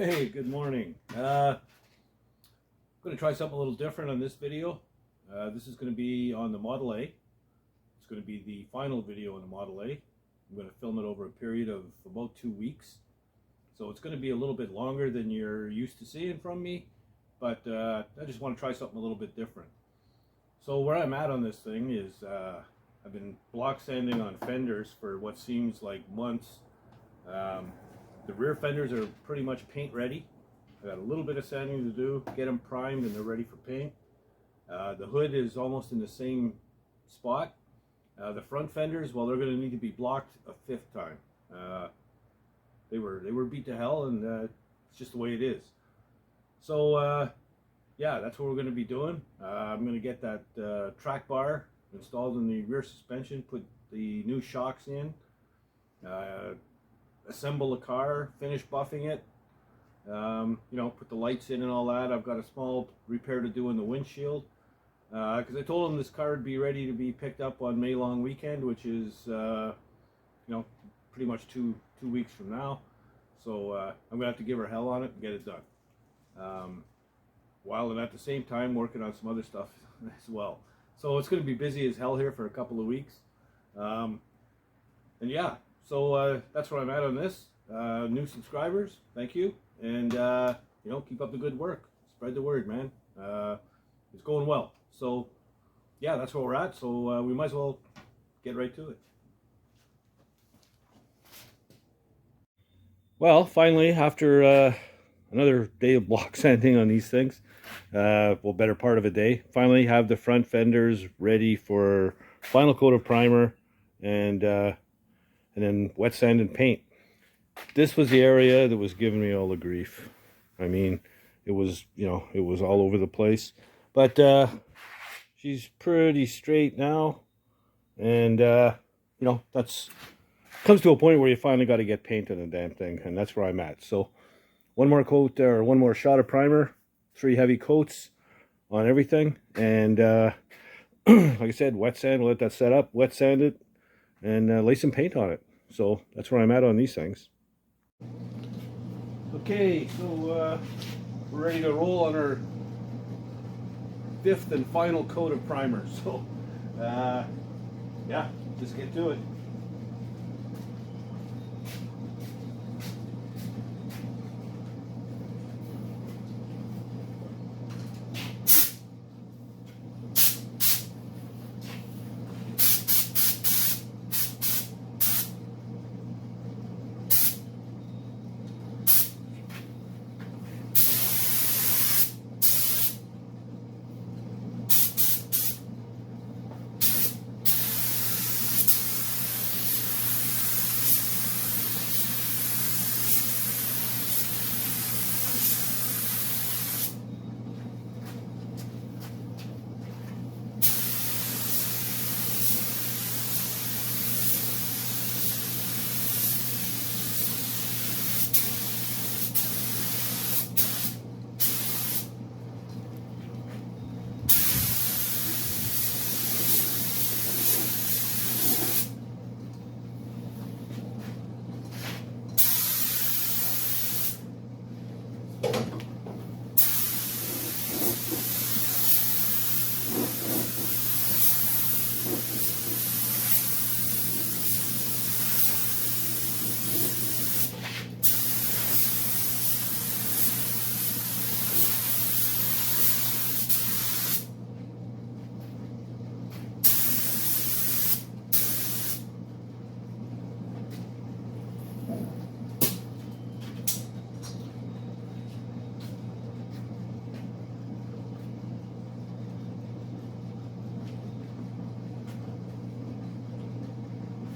Hey, good morning. I'm going to try something a little different on this video. This is going to be on the Model A. It's going to be the final video on the Model A. I'm going to film it over a period of about 2 weeks. So it's going to be a little bit longer than you're used to seeing from me, but I just want to try something a little bit different. So where I'm at on this thing is I've been block sanding on fenders for what seems like months. The rear fenders are pretty much paint ready. I got a little bit of sanding to do, get them primed and they're ready for paint. The hood is almost in the same spot. The front fenders, well, they're going to need to be blocked a 5th time. They were beat to hell, and it's just the way it is. So yeah, that's what we're going to be doing. I'm going to get that track bar installed in the rear suspension, put the new shocks in, assemble the car, finish buffing it, you know, put the lights in and all that. I've got a small repair to do in the windshield, because I told them this car would be ready to be picked up on May long weekend, which is you know, pretty much two weeks from now. So I'm gonna have to give her hell on it and get it done, while and at the same time working on some other stuff as well. So it's going to be busy as hell here for a couple of weeks, and yeah. So that's where I'm at on this. New subscribers, thank you, and you know, keep up the good work. Spread the word, man. It's going well. So yeah, that's where we're at. So we might as well get right to it. Well, finally, after another day of block sanding on these things, well, better part of a day, finally have the front fenders ready for final coat of primer and then wet sand and paint. This was the area that was giving me all the grief. I mean, it was, you know, it was all over the place. But she's pretty straight now. And, you know, that's comes to a point where you finally got to get paint on the damn thing. And that's where I'm at. So one more coat there, or one more shot of primer, 3 heavy coats on everything. And like I said, wet sand, we'll let that set up, wet sand it, and lay some paint on it. So that's where I'm at on these things. Okay, so we're ready to roll on our 5th and final coat of primer. So yeah, just get to it.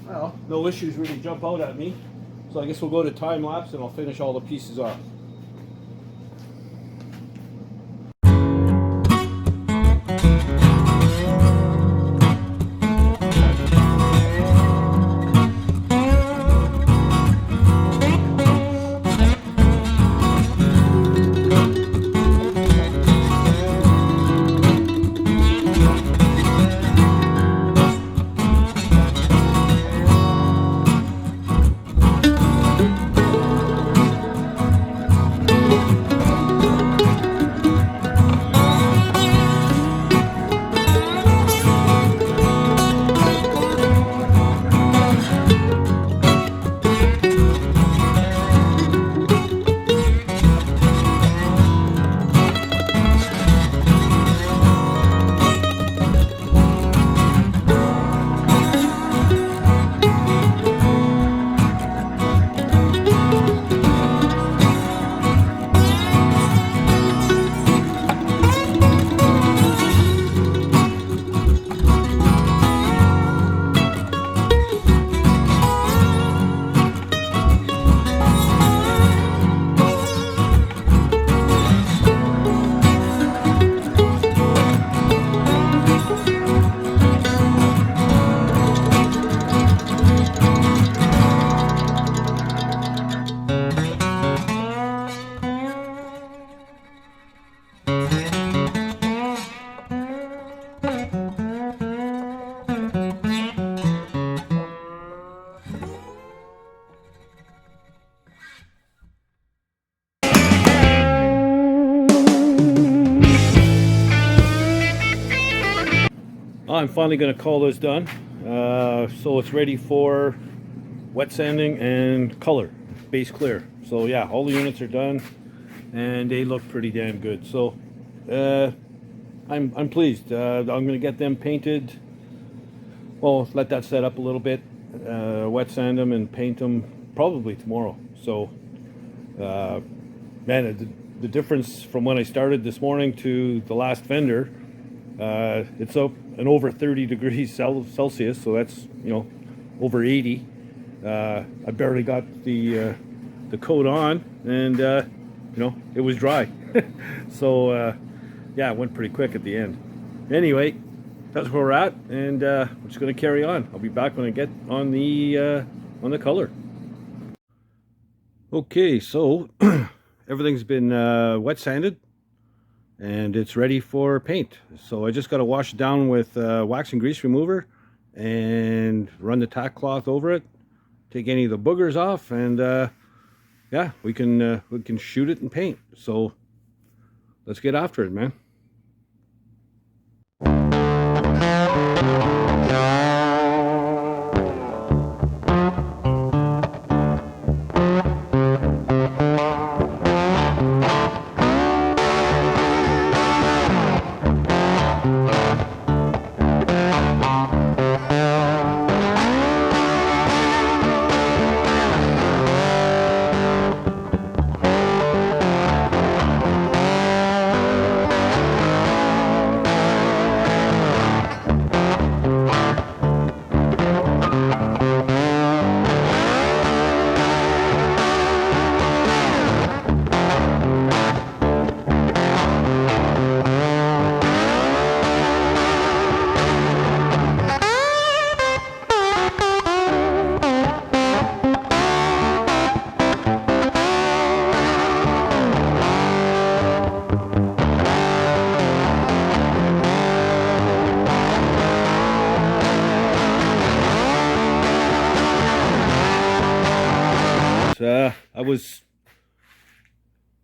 Well, no issues really jump out at me, so I guess we'll go to time lapse and I'll finish all the pieces off. I'm finally going to call this done. So it's ready for wet sanding and color, base clear. So yeah, all the units are done and they look pretty damn good. So I'm pleased. I'm going to get them painted. Well, let that set up a little bit, wet sand them and paint them probably tomorrow. So man, the difference from when I started this morning to the last fender, it's up and over 30 degrees Celsius, so that's, you know, over 80. I barely got the coat on, and you know, it was dry. So yeah, it went pretty quick at the end. Anyway, that's where we're at, and we're just going to carry on. I'll be back when I get on the color. Okay, so everything's been wet sanded and it's ready for paint. So I just got to wash it down with wax and grease remover and run the tack cloth over it, take any of the boogers off, and yeah, we can shoot it and paint. So let's get after it, man.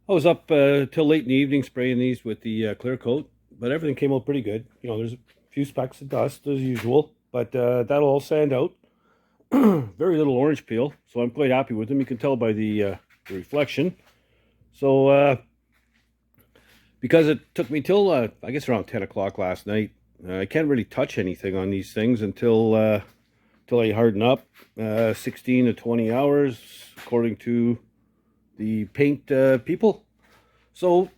I was up till late in the evening spraying these with the clear coat, but everything came out pretty good. You know, there's a few specks of dust as usual, but that'll all sand out. Very little orange peel, so I'm quite happy with them. You can tell by the reflection. So because it took me till I guess around 10 o'clock last night, I can't really touch anything on these things until I harden up. 16 to 20 hours according to the paint people. So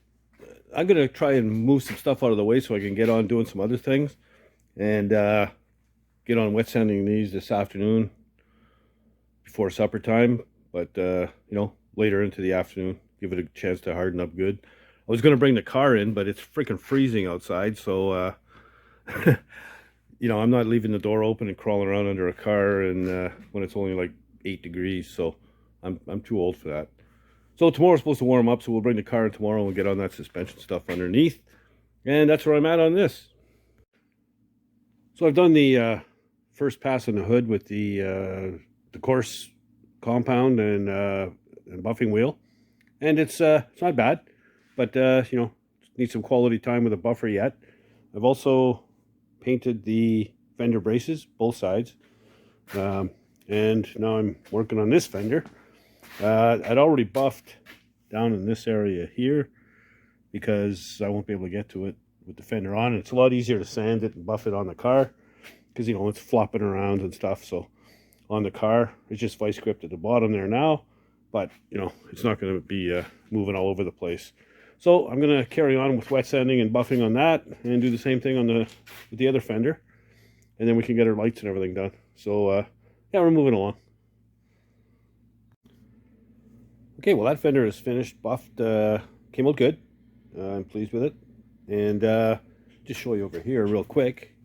I'm gonna try and move some stuff out of the way so I can get on doing some other things, and get on wet sanding these this afternoon before supper time. But you know, later into the afternoon, give it a chance to harden up good. I was gonna bring the car in, but it's freaking freezing outside, so you know, I'm not leaving the door open and crawling around under a car, and when it's only like 8 degrees, so I'm too old for that. So tomorrow's supposed to warm up, so we'll bring the car in tomorrow and we'll get on that suspension stuff underneath. And that's where I'm at on this. So I've done the first pass on the hood with the coarse compound and buffing wheel, and it's not bad, but you know, need some quality time with a buffer yet. I've also painted the fender braces, both sides, and now I'm working on this fender. I'd already buffed down in this area here because I won't be able to get to it with the fender on. It's a lot easier to sand it and buff it on the car because, you know, it's flopping around and stuff. So on the car, it's just vice gripped at the bottom there now, but you know, it's not going to be moving all over the place. So I'm going to carry on with wet sanding and buffing on that and do the same thing on with the other fender, and then we can get our lights and everything done. So yeah, we're moving along. Okay, well, that fender is finished, buffed, came out good. I'm pleased with it. And just show you over here real quick.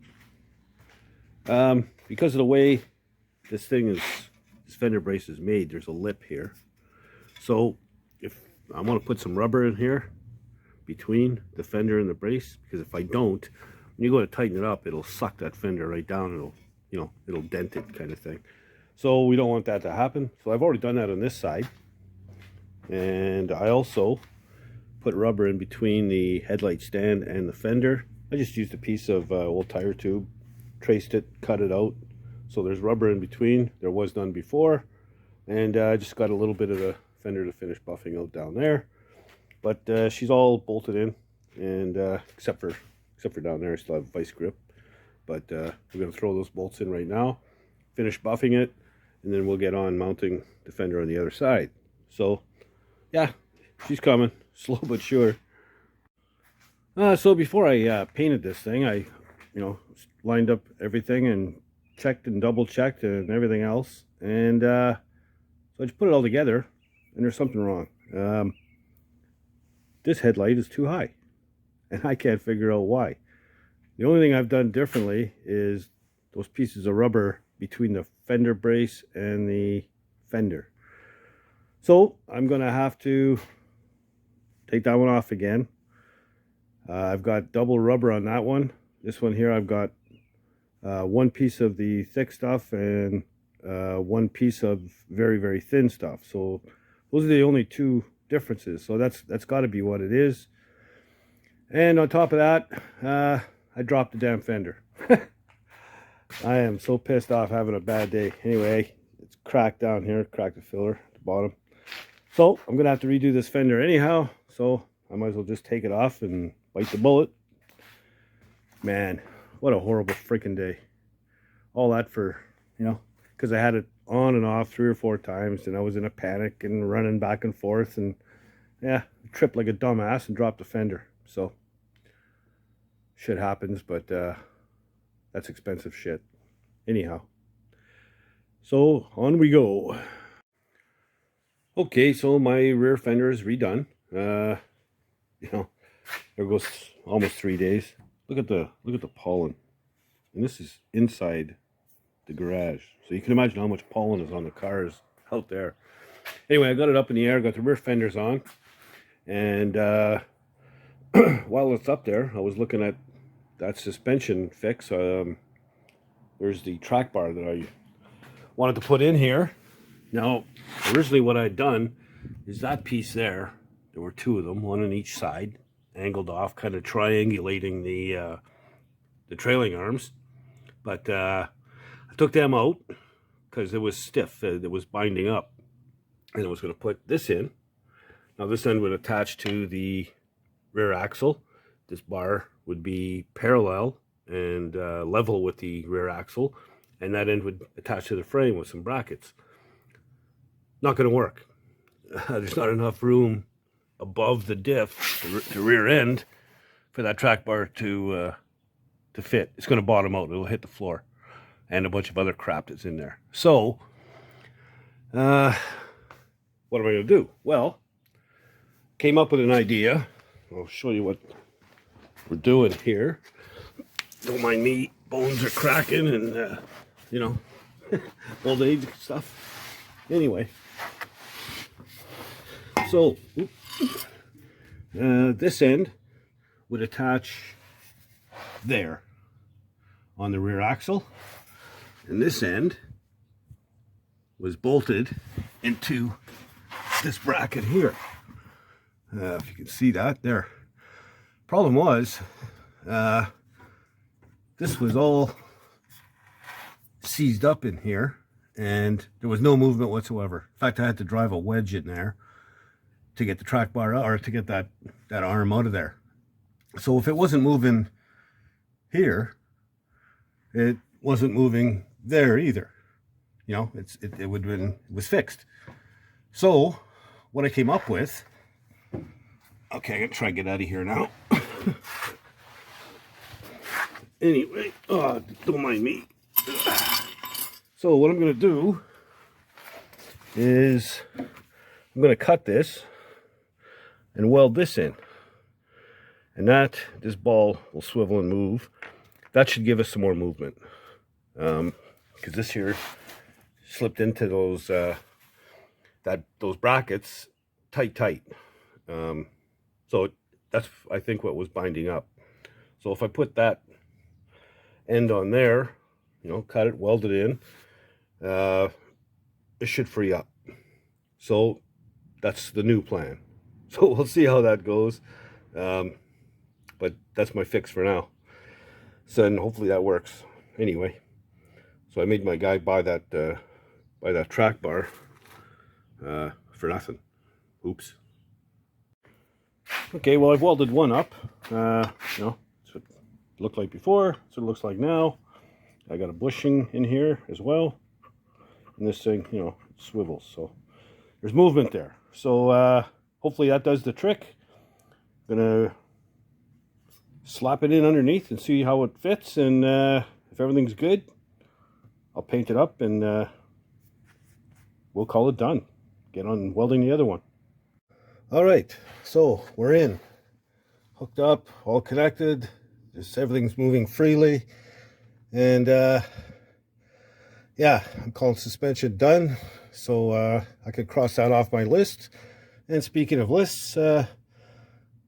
Because of the way this fender brace is made, there's a lip here. So if I want to put some rubber in here between the fender and the brace, because if I don't, when you go to tighten it up, it'll suck that fender right down. It'll, you know, it'll dent it kind of thing. So we don't want that to happen. So I've already done that on this side. And I also put rubber in between the headlight stand and the fender. I just used a piece of old tire tube traced it, cut it out, so there's rubber in between. There was none before, and I just got a little bit of the fender to finish buffing out down there. But she's all bolted in, and except for down there, I still have vice grip. But we're going to throw those bolts in right now, finish buffing it, and then we'll get on mounting the fender on the other side. So yeah, she's coming, slow but sure. So before I painted this thing, I lined up everything and checked and double checked and everything else, and so I just put it all together, and there's something wrong. This headlight is too high, and I can't figure out why. The only thing I've done differently is those pieces of rubber between the fender brace and the fender. So I'm going to have to take that one off again. I've got double rubber on that one. This one here, I've got one piece of the thick stuff and one piece of very, very thin stuff. So those are the only two differences. So that's got to be what it is. And on top of that, I dropped the damn fender. I am so pissed off having a bad day. Anyway, it's cracked down here, cracked the filler at the bottom. So I'm gonna have to redo this fender anyhow. So I might as well just take it off and bite the bullet. Man, what a horrible freaking day. All that for, because I had it on and off 3 or 4 times, and I was in a panic and running back and forth, and yeah, tripped like a dumbass and dropped the fender. So shit happens, but that's expensive shit. Anyhow, so on we go. Okay, so my rear fender is redone. There goes almost 3 days. Look at the pollen, and this is inside the garage, so you can imagine how much pollen is on the cars out there. Anyway, I got it up in the air, got the rear fenders on, and while it's up there, I was looking at that suspension fix. There's the track bar that I wanted to put in here. Now, originally what I'd done is that piece there. There were 2 of them, one on each side, angled off, kind of triangulating the trailing arms. But I took them out because it was stiff. It was binding up, and I was going to put this in. Now this end would attach to the rear axle. This bar would be parallel and level with the rear axle, and that end would attach to the frame with some brackets. Not going to work. There's not enough room above the diff, the rear end, for that track bar to fit. It's going to bottom out. It'll hit the floor, and a bunch of other crap that's in there. So, what am I going to do? Well, came up with an idea. I'll show you what we're doing here. Don't mind me, bones are cracking and, old age stuff. Anyway, so this end would attach there on the rear axle, and this end was bolted into this bracket here. If you can see that there. Problem was, this was all seized up in here, and there was no movement whatsoever. In fact, I had to drive a wedge in there to get the track bar out, or to get that arm out of there. So if it wasn't moving here, it wasn't moving there either. It would have been, it was fixed. So what I came up with, okay, I'm gonna try and get out of here now. Anyway, don't mind me. So what I'm gonna do is I'm gonna cut this and weld this in, and this ball will swivel and move. That should give us some more movement, because this here slipped into those those brackets tight. So that's, I think, what was binding up. So if I put that end on there, cut it, weld it in, it should free up. So that's the new plan. So we'll see how that goes. But that's my fix for now. So, and hopefully that works. anyway. So I made my guy buy that track bar for nothing. Oops. Okay, well, I've welded one up. You know, that's what it looked like before. That's what it looks like now. I got a bushing in here as well. And this thing, you know, swivels. So there's movement there. So hopefully that does the trick. Gonna slap it in underneath and see how it fits. And if everything's good, I'll paint it up and we'll call it done. Get on welding the other one. All right, so we're in, hooked up, all connected. Just everything's moving freely, and yeah, I'm calling suspension done. So I could cross that off my list. And speaking of lists, yeah,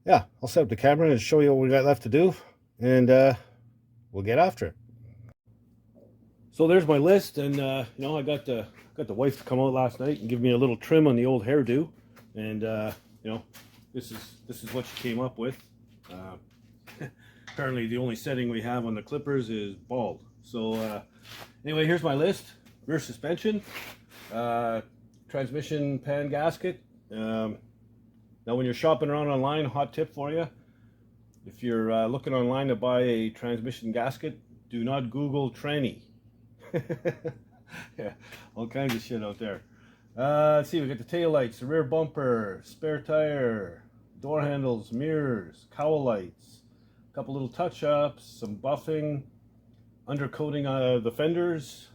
I'll set up the camera and show you what we got left to do, and we'll get after it. So there's my list, and you know, I got the wife to come out last night and give me a little trim on the old hairdo, and you know, this is what she came up with. Apparently the only setting we have on the clippers is bald. So anyway, here's my list. Rear suspension, transmission pan gasket. Now when you're shopping around online, hot tip for you: if you're looking online to buy a transmission gasket, do not Google tranny. Yeah, all kinds of shit out there. Let's see, we got the tail lights, the rear bumper, spare tire, door handles, mirrors, cowl lights, a couple little touch-ups, some buffing, undercoating the fenders.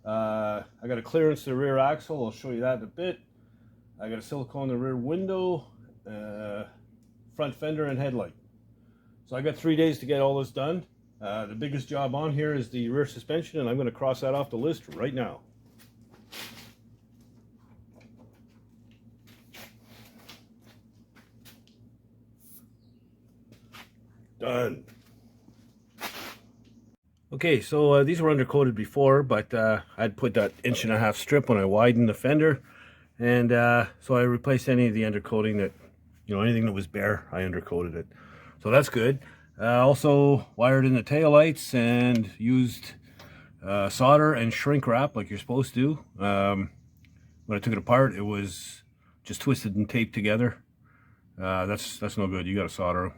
I got a clearance to the rear axle. I'll show you that in a bit. I got a silicone in the rear window, front fender and headlight. So I got 3 days to get all this done. The biggest job on here is the rear suspension, and I'm going to cross that off the list right now. Done. Okay, so these were undercoated before, but I'd put that 1.5 inch strip when I widened the fender, and so I replaced any of the undercoating that, you know, anything that was bare, I undercoated it. So that's good. Also wired in the taillights and used solder and shrink wrap like you're supposed to. When I took it apart, it was just twisted and taped together. That's no good. You got to solder them.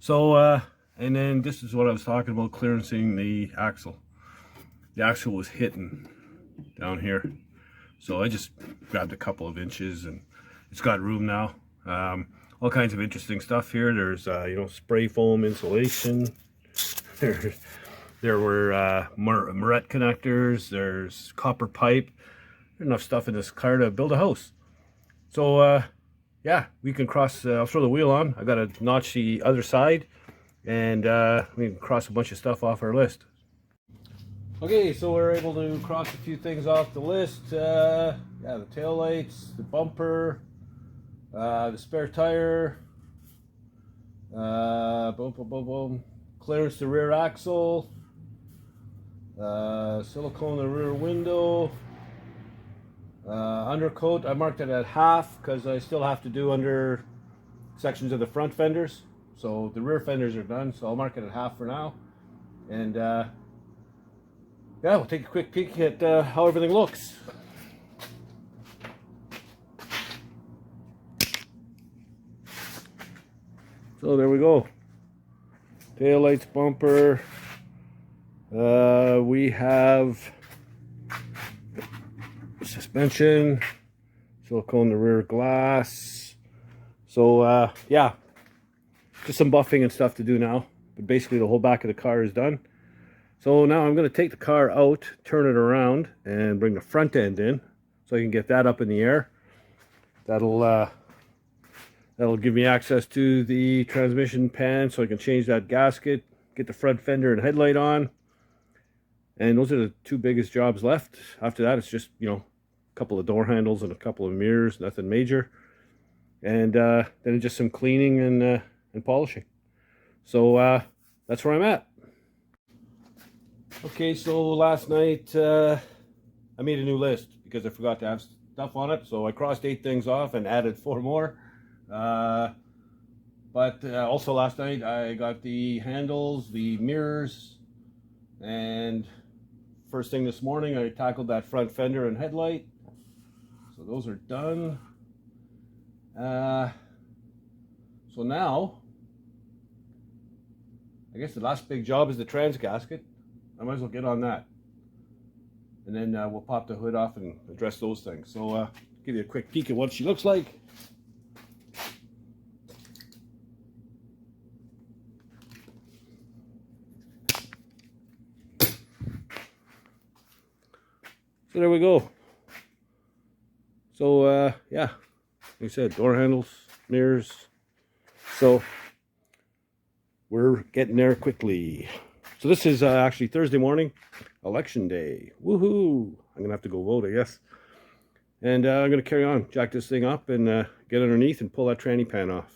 So and then this is what I was talking about, clearancing the axle. The axle was hitting down here, so I just grabbed a couple of inches and it's got room now. All kinds of interesting stuff here. There's you know, spray foam insulation. There were Moret connectors. There's copper pipe. There's enough stuff in this car to build a house. So yeah, we can cross. I'll throw the wheel on. I got to notch the other side, and we can cross a bunch of stuff off our list. Okay, so we're able to cross a few things off the list. Yeah, the tail lights, the bumper, the spare tire, boom, boom, boom, boom. Clearance the rear axle, silicone the rear window, undercoat. I marked it at half because I still have to do under sections of the front fenders. So the rear fenders are done, so I'll mark it at half for now. And yeah, we'll take a quick peek at how everything looks. So there we go. Tail lights, bumper. We have suspension, silicone the rear glass. So yeah, just some buffing and stuff to do now. But basically the whole back of the car is done. So now I'm going to take the car out, turn it around, and bring the front end in so I can get that up in the air. That'll give me access to the transmission pan so I can change that gasket, get the front fender and headlight on. And those are the two biggest jobs left. After that, it's just, you know, a couple of door handles and a couple of mirrors, nothing major. And then just some cleaning and polishing. So that's where I'm at. Okay, so last night I made a new list because I forgot to have stuff on it. So I crossed 8 things off and added 4 more. But also last night I got the handles, the mirrors, And first thing this morning, I tackled that front fender and headlight. So those are done. So now, I guess the last big job is the trans gasket. I might as well get on that. And then we'll pop the hood off and address those things. So give you a quick peek at what she looks like. So there we go. So yeah, like I said, door handles, mirrors. So we're getting there quickly. So this is actually Thursday morning, election day. Woohoo! I'm gonna have to go vote, I guess. And I'm gonna carry on, jack this thing up and get underneath and pull that tranny pan off.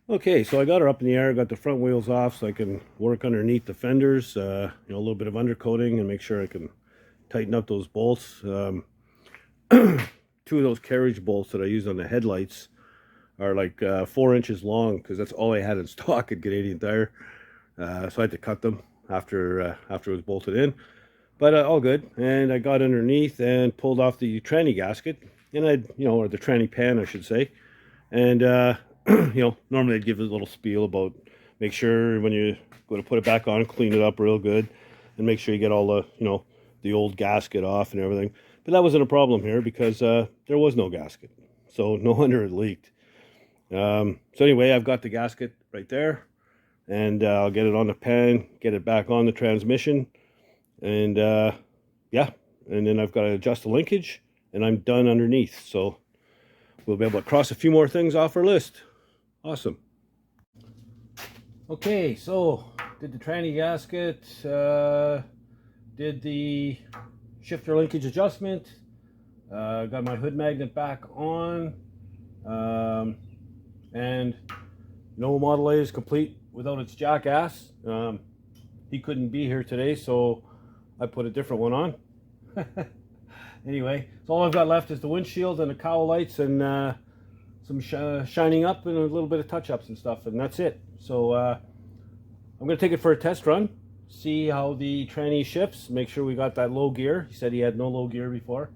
Okay, so I got her up in the air, got the front wheels off so I can work underneath the fenders, you know, a little bit of undercoating and make sure I can tighten up those bolts. 2 of those carriage bolts that I used on the headlights are like 4 inches long because that's all I had in stock at Canadian Tire. So I had to cut them after it was bolted in, but all good. And I got underneath and pulled off the tranny gasket, and or the tranny pan, I should say. And normally I'd give a little spiel about make sure when you go to put it back on, clean it up real good, and make sure you get all the the old gasket off and everything. But that wasn't a problem here because there was no gasket, so no wonder it leaked. So anyway, I've got the gasket right there, and I'll get it on the pan, get it back on the transmission, and yeah, and then I've got to adjust the linkage, and I'm done underneath. So we'll be able to cross a few more things off our list. Awesome. Okay, so did the tranny gasket, did the shifter linkage adjustment, got my hood magnet back on, and no Model A is complete without its jackass. He couldn't be here today, so I put a different one on. Anyway, so all I've got left is the windshield and the cowl lights and some shining up and a little bit of touch-ups and stuff, and that's it. So I'm going to take it for a test run, see how the tranny shifts, make sure we got that low gear. He said he had no low gear before,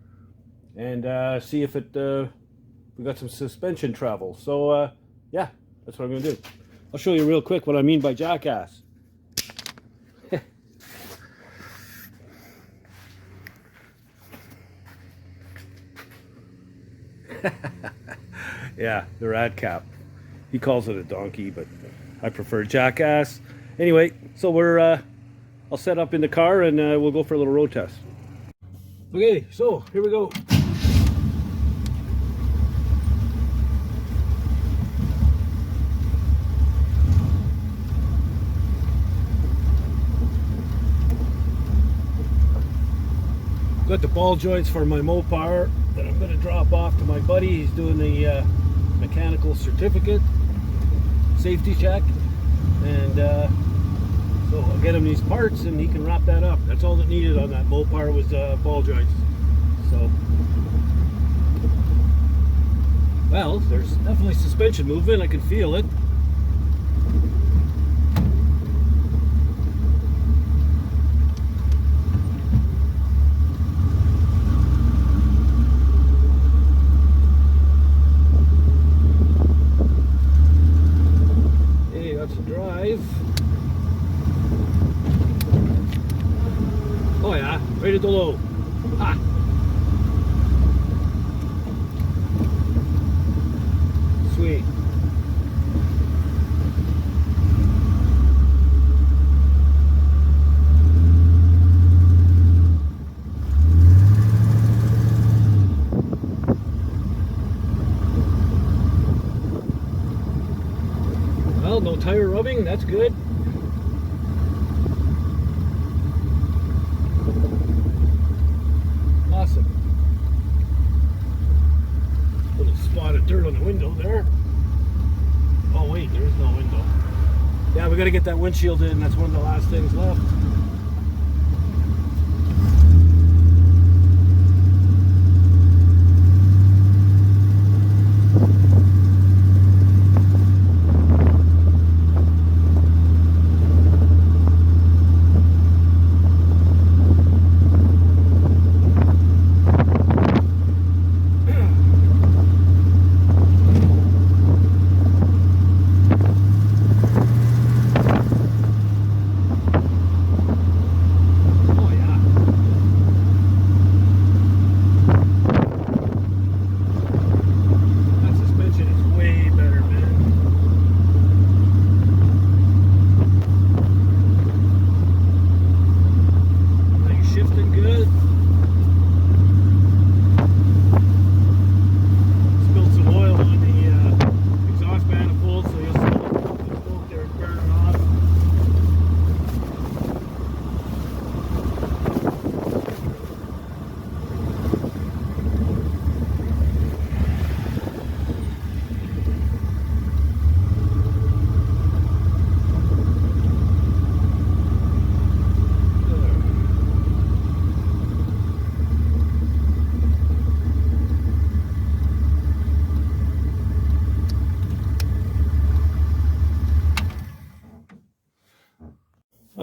and see if we got some suspension travel. So yeah, that's what I'm going to do. I'll show you real quick what I mean by jackass. Yeah, the rad cap. He calls it a donkey, but I prefer jackass. Anyway, so I'll set up in the car and we'll go for a little road test. Okay, so here we go. Got the ball joints for my Mopar that I'm going to drop off to my buddy. He's doing the mechanical certificate safety check, and so I'll get him these parts and he can wrap that up. That's all that needed on that Mopar was ball joints. So, well, there's definitely suspension movement. I can feel it. Oh yeah, right at the low. Ha! Sweet. Well, no tire rubbing, that's good. Awesome. Little spot of dirt on the window there. Oh wait, there is no window. Yeah, we gotta get that windshield in. That's one of the last things left.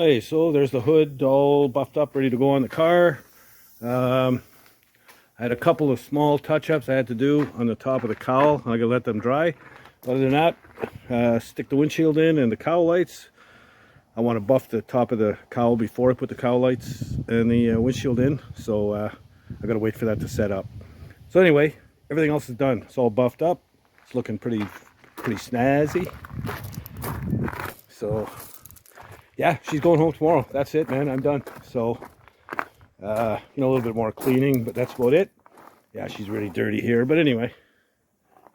Okay, so there's the hood all buffed up, ready to go on the car. I had a couple of small touch-ups I had to do on the top of the cowl. I gotta let them dry. Other than that, stick the windshield in and the cowl lights. I want to buff the top of the cowl before I put the cowl lights and the windshield in, so I gotta wait for that to set up. So anyway, everything else is done. It's all buffed up. It's looking pretty snazzy. So yeah, she's going home tomorrow. That's it, man. I'm done. So a little bit more cleaning, but that's about it. Yeah, she's really dirty here, but anyway,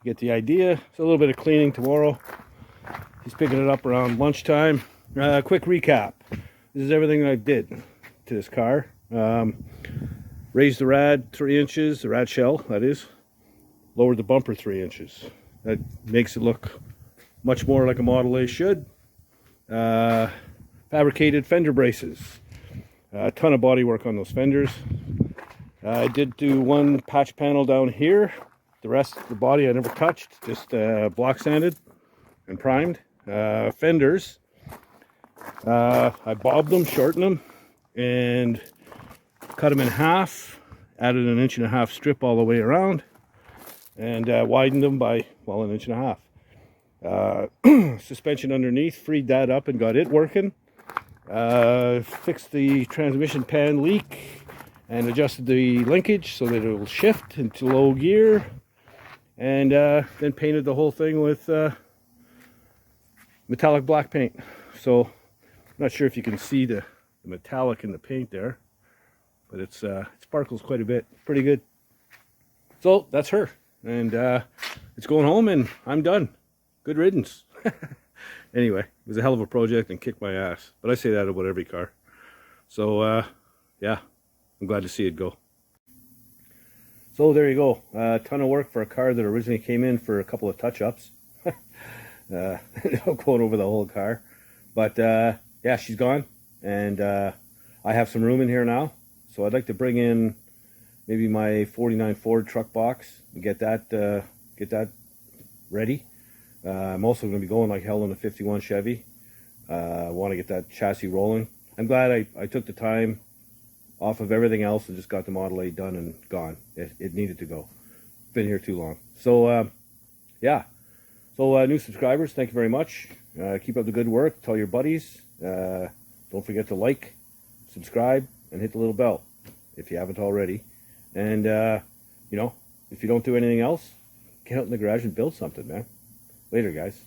you get the idea. So a little bit of cleaning tomorrow. He's picking it up around lunchtime. Quick recap. This is everything I did to this car. Raised the rad 3 inches, the rad shell, that is. Lowered the bumper 3 inches. That makes it look much more like a Model A should. Fabricated fender braces. A ton of body work on those fenders. I did do one patch panel down here. The rest of the body I never touched, just block sanded and primed. Fenders, I bobbed them, shortened them, and cut them in half. Added an 1.5 inch strip all the way around, and widened them by, well, 1.5 inches. Suspension underneath, freed that up and got it working. Fixed the transmission pan leak and adjusted the linkage so that it will shift into low gear, and then painted the whole thing with metallic black paint. So I'm not sure if you can see the metallic in the paint there, but it sparkles quite a bit. Pretty good. So that's her, and it's going home and I'm done. Good riddance. Anyway, it was a hell of a project and kicked my ass, but I say that about every car. So yeah, I'm glad to see it go. So there you go. A ton of work for a car that originally came in for a couple of touch-ups. I'm going over the whole car, but yeah, she's gone, and I have some room in here now, so I'd like to bring in maybe my 49 Ford truck box and get that ready. I'm also going to be going like hell in a 51 Chevy. I want to get that chassis rolling. I'm glad I took the time off of everything else and just got the Model A done and gone. It needed to go. Been here too long. So yeah. So new subscribers, thank you very much. Keep up the good work. Tell your buddies. Don't forget to like, subscribe, and hit the little bell if you haven't already. And if you don't do anything else, get out in the garage and build something, man. Later, guys.